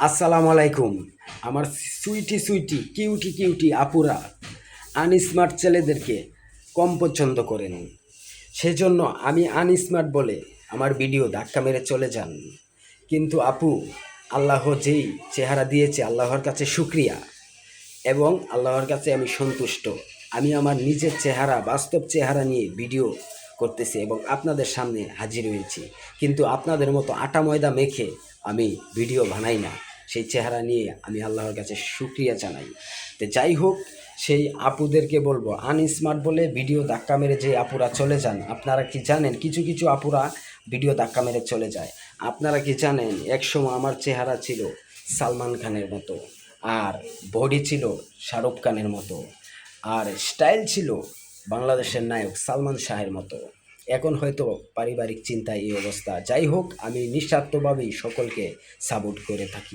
আসসালামু আলাইকুম। আমার সুইটি সুইটি কিউটি কিউটি আপুরা আনস্মার্ট ছেলেদেরকে কম পছন্দ করেন, সেজন্য আমি আনস্মার্ট বলে আমার ভিডিও ধাক্কা মেরে চলে যান। কিন্তু আপু, আল্লাহ যেই চেহারা দিয়েছে আল্লাহর কাছে শুক্রিয়া, এবং আল্লাহর কাছে আমি সন্তুষ্ট। আমি আমার নিজের চেহারা, বাস্তব চেহারা নিয়ে ভিডিও করতেছি এবং আপনাদের সামনে হাজির হয়েছি। কিন্তু আপনাদের মতো আটা ময়দা মেখে আমি ভিডিও বানাই না। সেই চেহারা নিয়ে আমি আল্লাহর কাছে শুক্রিয়া জানাই। তো যাই হোক, সেই আপুদেরকে বলবো, আনস্মার্ট বলে ভিডিও ধাক্কা মেরে যে আপুরা চলে যান, আপনারা কি জানেন কিছু কিছু আপুরা ভিডিও ধাক্কা মেরে চলে যায়? আপনারা কি জানেন একসময় আমার চেহারা ছিল সালমান খানের মতো, আর বডি ছিল শাহরুখ খানের মতো, আর স্টাইল ছিল বাংলাদেশের নায়ক সালমান শাহের মতো। এখন হয়তো পারিবারিক চিন্তায় এই অবস্থা। যাই হোক, আমি নিঃস্বার্থভাবেই সকলকে সাপোর্ট করে থাকি।